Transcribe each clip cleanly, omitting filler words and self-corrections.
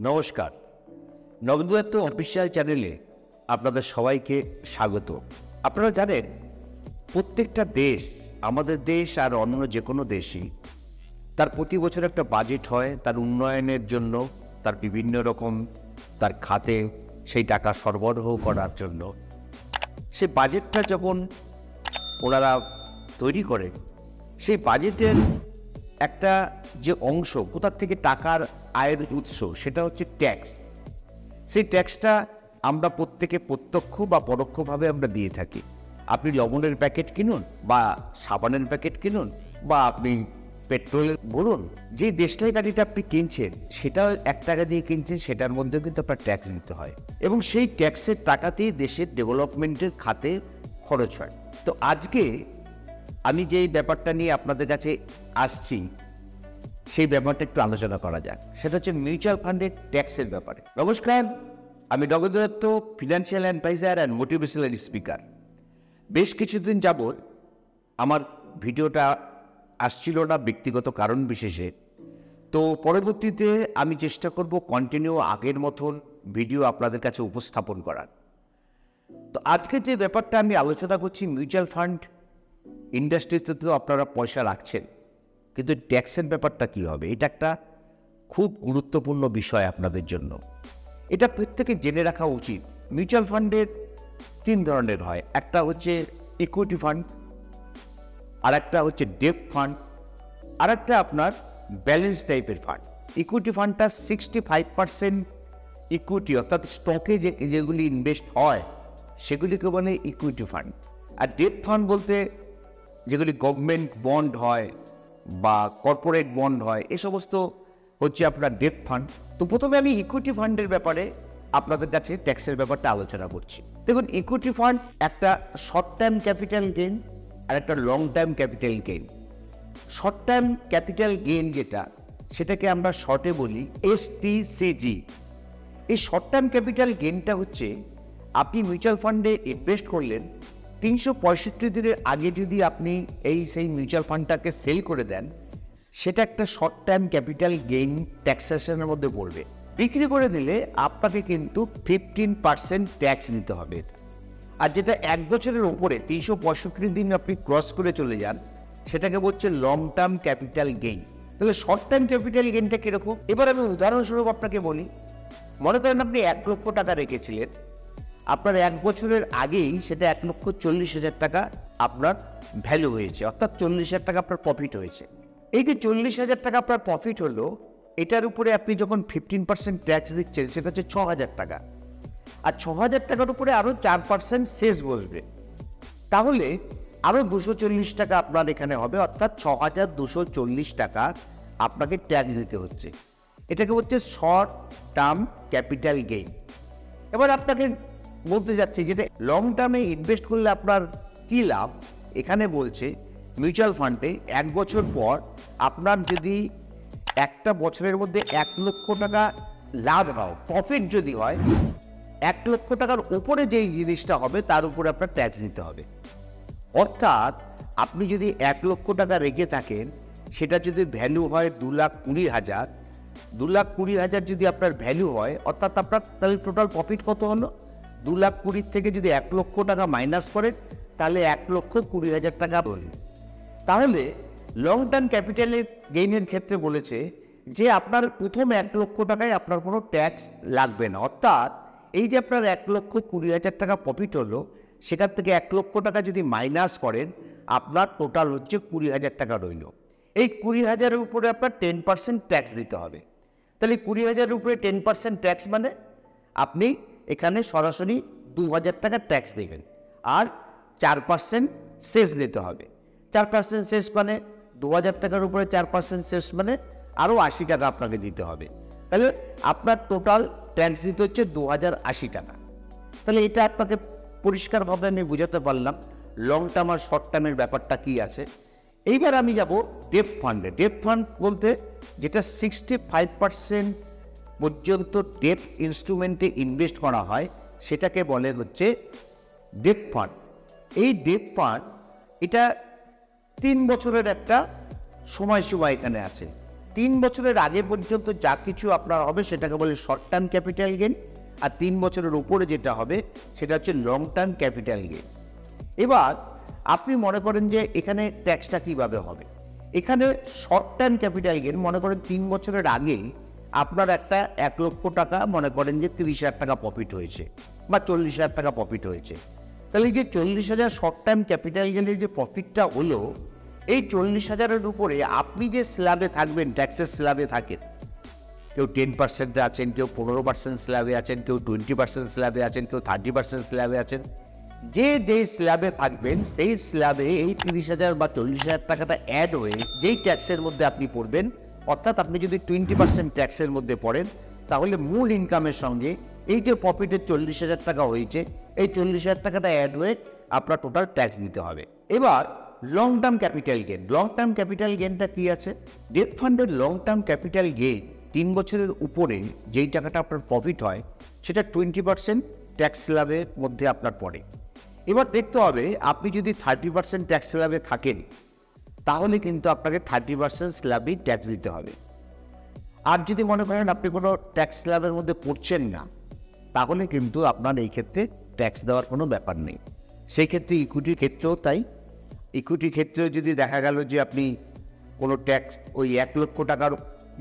নমস্কার। নবদত্ত অফিসিয়াল চ্যানেলে আপনাদের সবাইকে স্বাগত। আপনারা জানেন, প্রত্যেকটা দেশ, আমাদের দেশ আর অন্য যে কোনো দেশই, তার প্রতি বছর একটা বাজেট হয় তার উন্নয়নের জন্য, তার বিভিন্ন রকম তার খাতে সেই টাকা সরবরাহ করার জন্য। সে বাজেটটা যখন ওনারা তৈরি করে, সেই বাজেটের একটা যে অংশ, কোথার থেকে টাকার আয়ের উৎস, সেটা হচ্ছে ট্যাক্স। সেই ট্যাক্সটা আমরা প্রত্যেকে প্রত্যক্ষ বা পরোক্ষভাবে আমরা দিয়ে থাকি। আপনি লবণের প্যাকেট কিনুন বা সাবানের প্যাকেট কিনুন বা আপনি পেট্রোলের বলুন, যে দেশলাই গাড়িটা আপনি কিনছেন সেটা 1 টাকা দিয়ে কিনছেন, সেটার মধ্যেও কিন্তু আপনার ট্যাক্স দিতে হয় এবং সেই ট্যাক্সের টাকাতেই দেশের ডেভেলপমেন্টের খাতে খরচ হয়। তো আজকে আমি যেই ব্যাপারটা নিয়ে আপনাদের কাছে আসছি, সেই ব্যাপারটা একটু আলোচনা করা যাক। সেটা হচ্ছে মিউচুয়াল ফান্ডের ট্যাক্সের ব্যাপারে। নমস্কার, আমি Nagdatta, financial adviser and motivational speaker. বেশ কিছুদিন যাবৎ আমার ভিডিওটা আসছিল না ব্যক্তিগত কারণ বিশেষে। তো পরবর্তীতে আমি চেষ্টা করব কন্টিনিউ আগের মতন ভিডিও আপনাদের কাছে উপস্থাপন করার। তো আজকে যে ব্যাপারটা আমি আলোচনা করছি, মিউচুয়াল ফান্ড ইন্ডাস্ট্রিতে তো আপনারা পয়সা রাখছেন, কিন্তু ট্যাক্সের ব্যাপারটা কী হবে? এটা একটা খুব গুরুত্বপূর্ণ বিষয় আপনাদের জন্য। এটা প্রত্যেকে জেনে রাখা উচিত। মিউচুয়াল ফান্ডের 3 ধরনের হয়। একটা হচ্ছে ইকুইটি ফান্ড, আর একটা হচ্ছে ডেট ফান্ড, আর একটা আপনার ব্যালেন্স টাইপের ফান্ড। ইকুইটি ফান্ডটা 65% ইকুইটি, অর্থাৎ স্টকে যেগুলি ইনভেস্ট হয় সেগুলিকে বলে ইকুইটি ফান্ড। আর ডেট ফান্ড বলতে যেগুলি গভর্নমেন্ট বন্ড হয় বা কর্পোরেট বন্ড হয়, এ সমস্ত হচ্ছে আপনার ডেট ফান্ড। তো প্রথমে আমি ইকুইটি ফান্ডের ব্যাপারে আপনাদের কাছে ট্যাক্সের ব্যাপারটা আলোচনা করছি। দেখুন, ইকুইটি ফান্ড একটা শর্ট টার্ম ক্যাপিটাল গেইন আর একটা long term capital gain. Short term capital gain যেটা, সেটাকে আমরা শর্টে বলি STCG। এই শর্ট টার্ম ক্যাপিটাল গেইনটা হচ্ছে, আপনি মিউচুয়াল ফান্ডে ইনভেস্ট করলেন, 365 দিনের আগে যদি আপনি সেই মিউচুয়াল ফান্ডটাকে সেল করে দেন, সেটা একটা শর্ট টার্ম ক্যাপিটাল গেইন ট্যাক্সেশনের মধ্যে পড়বে। বিক্রি করে দিলে আপনাকে কিন্তু 15% ট্যাক্স দিতে হবে। আর যেটা 1 বছরের উপরে 365 দিন আপনি ক্রস করে চলে যান, সেটাকে বলছে লং টার্ম ক্যাপিটাল গেইন। তাহলে শর্ট টার্ম ক্যাপিটাল গেইনটা কীরকম? এবার আমি উদাহরণস্বরূপ আপনাকে বলি। মনে করেন আপনি 1 লক্ষ টাকা রেখেছিলেন, আপনার 1 বছরের আগেই সেটা 1,40,000 টাকা আপনার ভ্যালু হয়েছে, অর্থাৎ 40,000 টাকা আপনার প্রফিট হয়েছে। এই যে 40,000 টাকা আপনার প্রফিট হলো, এটার উপরে আপনি যখন 15% ট্যাক্স দিচ্ছেন, সেটা হচ্ছে 6,000 টাকা। আর 6,000 টাকার উপরে আরও 4% সেস বসবে, তাহলে আরও 240 টাকা আপনার এখানে হবে, অর্থাৎ 6,240 টাকা আপনাকে ট্যাক্স দিতে হচ্ছে। এটাকে হচ্ছে শর্ট টার্ম ক্যাপিটাল গেইন। এবার আপনাকে বলতে যাচ্ছি, যেটা লং টার্মে ইনভেস্ট করলে আপনার কী লাভ। এখানে বলছে মিউচুয়াল ফান্ডে 1 বছর পর আপনার যদি একটা বছরের মধ্যে 1 লক্ষ টাকা লাভ হয়, প্রফিট যদি হয়, 1 লক্ষ টাকার উপরে যেই জিনিসটা হবে তার উপরে আপনার ট্যাক্স দিতে হবে। অর্থাৎ আপনি যদি 1 লক্ষ টাকা রেখে থাকেন, সেটা যদি ভ্যালু হয় 2,20,000, 2,20,000 যদি আপনার ভ্যালু হয়, অর্থাৎ আপনার তাহলে টোটাল প্রফিট কত হলো? 2,20,000 থেকে যদি 1 লক্ষ টাকা মাইনাস করেন, তাহলে 1,20,000 টাকা বলি। তাহলে লং টার্ম ক্যাপিটালের গেইনের ক্ষেত্রে বলেছে যে আপনার প্রথম 1 লক্ষ টাকায় আপনার কোনো ট্যাক্স লাগবে না। অর্থাৎ এই যে আপনার 1,20,000 টাকা প্রফিট হলো, সেখান থেকে 1 লক্ষ টাকা যদি মাইনাস করেন, আপনার টোটাল হচ্ছে 20,000 টাকা রইল। এই 20,000-এর উপরে আপনার 10% ট্যাক্স দিতে হবে। তাহলে 20,000-এর উপরে 10% ট্যাক্স মানে আপনি এখানে সরাসরি 2,000 টাকা ট্যাক্স দেবেন, আর 4% সেস দিতে হবে। 4% সেস মানে 2,000 টাকার উপরে 4% সেস মানে আরও 80 টাকা আপনাকে দিতে হবে। তাহলে আপনার টোটাল ট্যাক্স দিতে হচ্ছে 2,080 টাকা। তাহলে এটা আপনাকে পরিষ্কারভাবে আমি বুঝাতে পারলাম লং টার্ম আর শর্ট টার্মের ব্যাপারটা কী আছে। এইবার আমি যাব ডেট ফান্ডে। ডেট ফান্ড বলতে যেটা 65% পর্যন্ত ডেট ইনস্ট্রুমেন্টে ইনভেস্ট করা হয়, সেটাকে বলে হচ্ছে ডেট ফান্ড। এই ডেট ফান্ড এটা 3 বছরের একটা সময়সীমা এখানে আছে। 3 বছরের আগে পর্যন্ত যা কিছু আপনার হবে সেটাকে বলে শর্ট টার্ম ক্যাপিটাল গেইন, আর 3 বছরের উপরে যেটা হবে সেটা হচ্ছে লং টার্ম ক্যাপিটাল গেইন। এবার আপনি মনে করেন যে এখানে ট্যাক্সটা কিভাবে হবে। এখানে শর্ট টার্ম ক্যাপিটাল গেইন মনে করেন 3 বছরের আগে আপনার একটা 1 লক্ষ টাকা মনে করেন যে 30,000 টাকা প্রফিট হয়েছে বা 40,000 টাকা প্রফিট হয়েছে। তাহলে এই যে 40,000 শর্ট টার্ম ক্যাপিটাল গেইনের যে প্রফিটটা হলো, এই 40,000-এর উপরে আপনি যে স্ল্যাবে থাকবেন, ট্যাক্সের স্ল্যাবে থাকেন, কেউ 10% আছেন, কেউ 15% স্ল্যাবে আছেন, কেউ 20% স্ল্যাবে আছেন, কেউ 30% স্ল্যাবে আছেন। যে স্ল্যাবে থাকবেন সেই স্ল্যাবে এই 30,000 বা 40,000 টাকাটা অ্যাড হয়ে যেই ট্যাক্সের মধ্যে আপনি পড়বেন, অর্থাৎ আপনি যদি 20% ট্যাক্সের মধ্যে পড়েন, তাহলে মূল ইনকামের সঙ্গে এই যে প্রফিটের 40,000 টাকা হয়েছে, এই 40,000 টাকাটা অ্যাড হয়ে আপনার টোটাল ট্যাক্স দিতে হবে। এবার long term capital gain. Long term capital গেইনটা কি আছে? ডেট ফান্ডের লং টার্ম ক্যাপিটাল গেইন 3 বছরের উপরে যেই টাকাটা আপনার প্রফিট হয় সেটা 20% ট্যাক্স স্ল্যাবের মধ্যে আপনার পড়ে। এবার দেখতে হবে আপনি যদি 30% ট্যাক্স স্ল্যাবে থাকেন তাহলে কিন্তু আপনাকে 30% স্ল্যাবেই ট্যাক্স দিতে হবে। আর যদি মনে করেন আপনি কোনো ট্যাক্স স্ল্যাবের মধ্যে পড়ছেন না, তাহলে কিন্তু আপনার এই ক্ষেত্রে ট্যাক্স দেওয়ার কোনো ব্যাপার নেই। সেই ক্ষেত্রে ইকুইটির ক্ষেত্রেও তাই। ইকুইটির ক্ষেত্রেও যদি দেখা গেল যে আপনি কোনো ট্যাক্স ওই 1 লক্ষ টাকার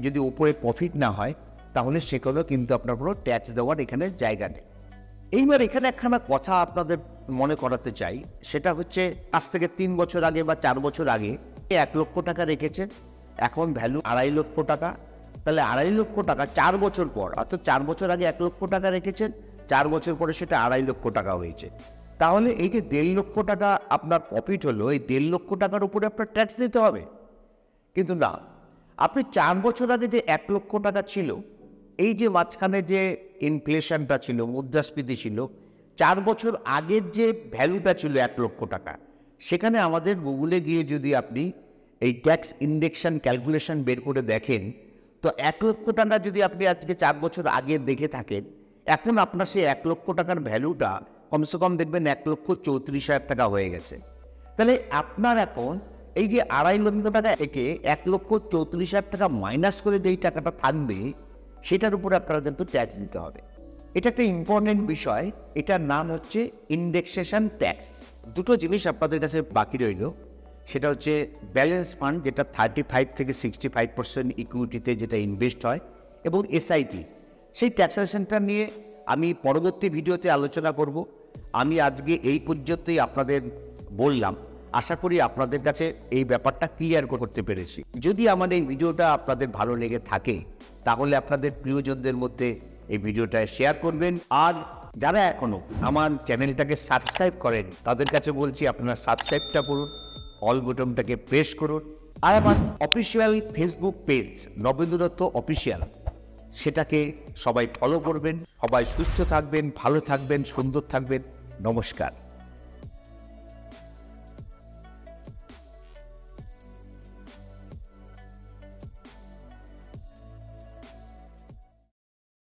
যদি উপরে প্রফিট না হয়, তাহলে সেখানেও কিন্তু আপনার কোনো ট্যাক্স দেওয়ার এখানে জায়গা নেই। এইবার এখানে একখানা কথা আপনাদের মনে করাতে চাই, সেটা হচ্ছে আজ থেকে 3 বছর আগে বা 4 বছর আগে 1 লক্ষ টাকা রেখেছেন, এখন ভ্যালু 2.5 লক্ষ টাকা। তাহলে 2.5 লক্ষ টাকা 4 বছর পর, অর্থাৎ 4 বছর আগে 1 লক্ষ টাকা রেখেছেন, 4 বছর পরে সেটা 2.5 লক্ষ টাকা হয়েছে। তাহলে এই যে 1.5 লক্ষ টাকা আপনার প্রফিট হলো, এই 1.5 লক্ষ টাকার উপরে আপনার ট্যাক্স দিতে হবে। কিন্তু না, আপনি 4 বছর আগে যে 1 লক্ষ টাকা ছিল, এই যে মাঝখানে যে ইনফ্লেশনটা ছিল, মুদ্রাস্ফীতি ছিল, 4 বছর আগের যে ভ্যালুটা ছিল 1 লক্ষ টাকা, সেখানে আমাদের গুগলে গিয়ে যদি আপনি এই ট্যাক্স ইন্ডেক্সন ক্যালকুলেশন বের করে দেখেন, তো 1 লক্ষ টাকা যদি আপনি আজকে 4 বছর আগে দেখে থাকেন, এখন আপনার সেই 1 লক্ষ টাকার ভ্যালুটা কমসে কম দেখবেন 1,34,000 টাকা হয়ে গেছে। তাহলে আপনার এখন এই যে 2.5 লক্ষ টাকা থেকে 1,34,000 টাকা মাইনাস করে যেই টাকাটা থাকবে, সেটার উপরে আপনারা কিন্তু ট্যাক্স দিতে হবে। এটা একটা ইম্পর্টেন্ট বিষয়, এটার নাম হচ্ছে ইন্ডেক্সেশন ট্যাক্স। দুটো জিনিস আপনাদের কাছে বাকি রইল, সেটা হচ্ছে ব্যালেন্স ফান্ড, যেটা 35 থেকে 65% ইকুইটিতে যেটা ইনভেস্ট হয়, এবং এসআইপি। সেই ট্যাক্সেশনটা নিয়ে আমি পরবর্তী ভিডিওতে আলোচনা করব। আমি আজকে এই পর্যন্তই আপনাদের বললাম। আশা করি আপনাদের কাছে এই ব্যাপারটা ক্লিয়ার করতে পেরেছি। যদি আমার এই ভিডিওটা আপনাদের ভালো লেগে থাকে, তাহলে আপনাদের প্রিয়জনদের মধ্যে এই ভিডিওটা শেয়ার করবেন। আর যারা এখনও আমার চ্যানেলটাকে সাবস্ক্রাইব করেন, তাদের কাছে বলছি আপনারা সাবস্ক্রাইবটা করুন, অল বাটনটাকে প্রেস করুন। আর আমার official Facebook page Nabendu Dutta official, সেটাকে সবাই ফলো করবেন। সবাই সুস্থ থাকবেন, ভালো থাকবেন, সুন্দর থাকবেন। নমস্কার।